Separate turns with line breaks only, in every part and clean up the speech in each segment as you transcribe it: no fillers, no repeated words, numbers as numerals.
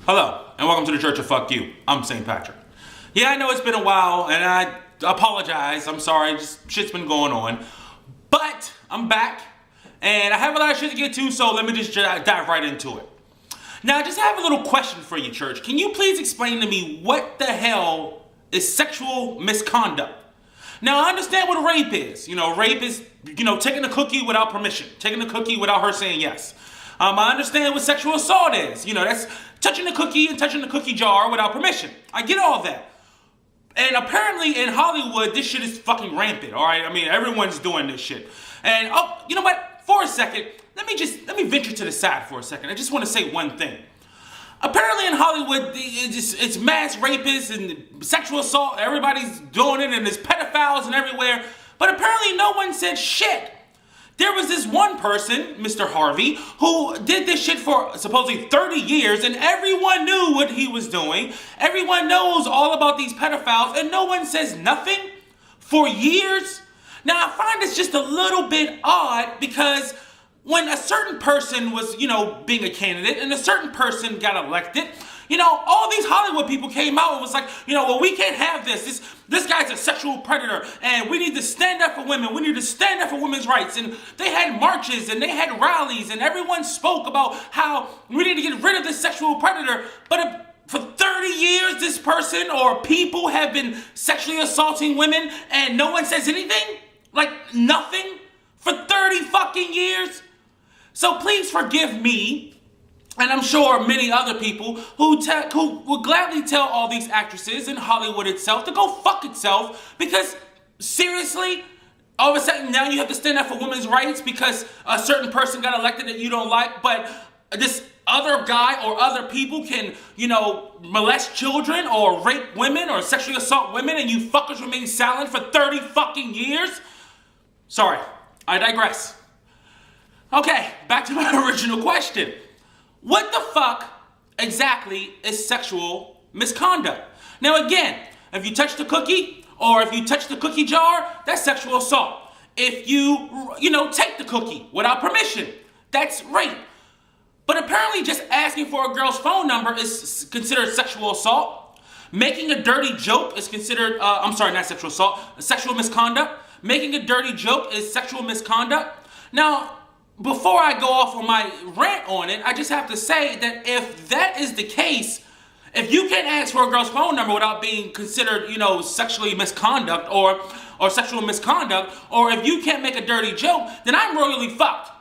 Hello, and welcome to the Church of Fuck You. I'm St. Patrick. Yeah, I know it's been a while, and I apologize. I'm sorry, just shit's been going on. But I'm back, and I have a lot of shit to get to, so let me just dive right into it. Now, I just have a little question for you, church. Can you please explain to me what the hell is sexual misconduct? Now, I understand what rape is. Rape is, taking a cookie without permission, taking a cookie without her saying yes. I understand what sexual assault is. That's touching the cookie and touching the cookie jar without permission. I get all that. And apparently in Hollywood, this shit is fucking rampant, all right? I mean, everyone's doing this shit. And, you know what? For a second, let me venture to the side for a second. I just want to say one thing. Apparently in Hollywood, it's mass rapists and sexual assault. Everybody's doing it, and there's pedophiles and everywhere. But apparently no one said shit. There was this one person, Mr. Harvey, who did this shit for supposedly 30 years, and everyone knew what he was doing. Everyone knows all about these pedophiles, and no one says nothing for years. Now, I find this just a little bit odd because when a certain person was, being a candidate and a certain person got elected, all these Hollywood people came out and was like, well, we can't have this. This guy's a sexual predator, and we need to stand up for women. We need to stand up for women's rights. And they had marches and they had rallies, and everyone spoke about how we need to get rid of this sexual predator. But for 30 years, this person or people have been sexually assaulting women, and no one says anything? Like nothing? For 30 fucking years? So please forgive me, and I'm sure many other people who would gladly tell all these actresses in Hollywood itself to go fuck itself, because seriously, all of a sudden now you have to stand up for women's rights because a certain person got elected that you don't like, but this other guy or other people can, molest children or rape women or sexually assault women, and you fuckers remain silent for 30 fucking years? Sorry, I digress. Okay, back to my original question. What the fuck exactly is sexual misconduct? Now again, if you touch the cookie or if you touch the cookie jar, that's sexual assault. If you, take the cookie without permission, that's rape. But apparently just asking for a girl's phone number is considered sexual assault. Making a dirty joke is considered, not sexual assault, sexual misconduct. Making a dirty joke is sexual misconduct. Now, before I go off on my rant on it, I just have to say that if that is the case, if you can't ask for a girl's phone number without being considered, sexually misconduct or sexual misconduct, or if you can't make a dirty joke, then I'm royally fucked.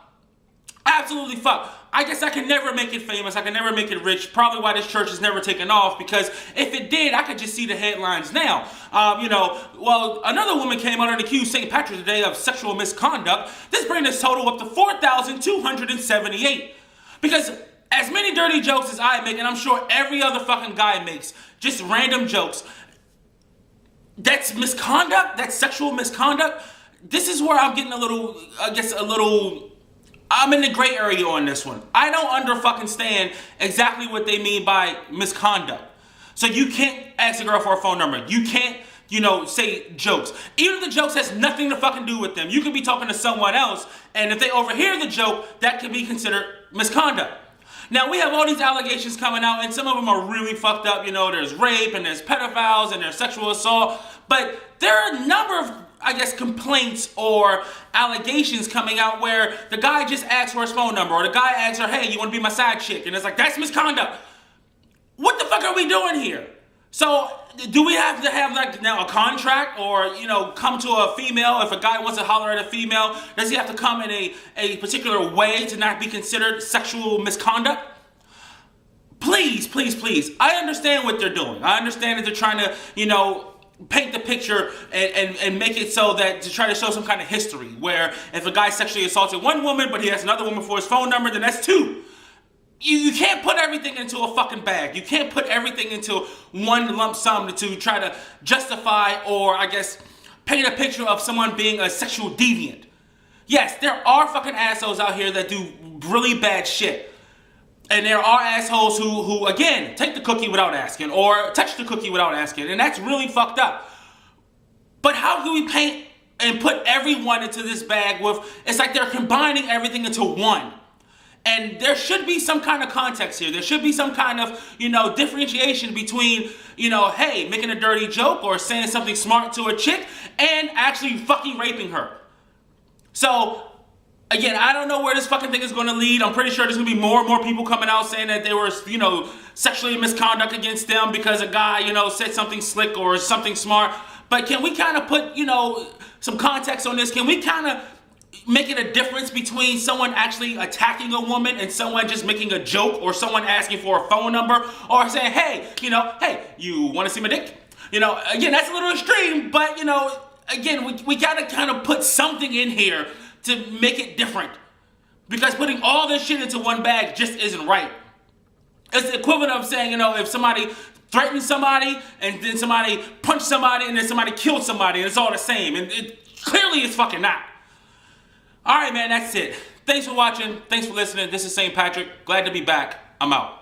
Absolutely fucked. I guess I can never make it famous. I can never make it rich. Probably why this church has never taken off, because if it did, I could just see the headlines now. Another woman came out and accused St. Patrick's Day of sexual misconduct. This brings this total up to 4,278. Because as many dirty jokes as I make, and I'm sure every other fucking guy makes, just random jokes, that's misconduct? That's sexual misconduct? This is where I'm getting I'm in the gray area on this one. I don't stand exactly what they mean by misconduct. So you can't ask a girl for a phone number. You can't, say jokes. Even if the jokes has nothing to fucking do with them. You could be talking to someone else, and if they overhear the joke, that could be considered misconduct. Now, we have all these allegations coming out, and some of them are really fucked up. There's rape, and there's pedophiles, and there's sexual assault. But there are a number of complaints or allegations coming out where the guy just asks for his phone number, or the guy asks her, hey, you want to be my side chick? And it's like, that's misconduct. What the fuck are we doing here? So, do we have to have now a contract, or, come to a female? If a guy wants to holler at a female, does he have to come in a particular way to not be considered sexual misconduct? Please, please, please. I understand what they're doing. I understand that they're trying to, paint the picture and make it so that to try to show some kind of history where if a guy sexually assaulted one woman but he has another woman for his phone number, then that's two. You can't put everything into a fucking bag. You can't put everything into one lump sum to try to justify or paint a picture of someone being a sexual deviant. Yes, there are fucking assholes out here that do really bad shit. And there are assholes who, again, take the cookie without asking or touch the cookie without asking. And that's really fucked up. But how do we paint and put everyone into this bag with, it's like they're combining everything into one. And there should be some kind of context here. There should be some kind of, differentiation between, hey, making a dirty joke or saying something smart to a chick and actually fucking raping her. So, again, I don't know where this fucking thing is going to lead. I'm pretty sure there's going to be more and more people coming out saying that they were, sexually misconduct against them because a guy, said something slick or something smart. But can we kind of put, some context on this? Can we kind of make it a difference between someone actually attacking a woman and someone just making a joke or someone asking for a phone number or saying, hey, hey, you want to see my dick? Again, that's a little extreme, but, again, we got to kind of put something in here to make it different. Because putting all this shit into one bag just isn't right. It's the equivalent of saying, if somebody threatened somebody and then somebody punched somebody and then somebody killed somebody and it's all the same. And it clearly it's fucking not. All right, man, that's it. Thanks for watching. Thanks for listening. This is St. Patrick. Glad to be back. I'm out.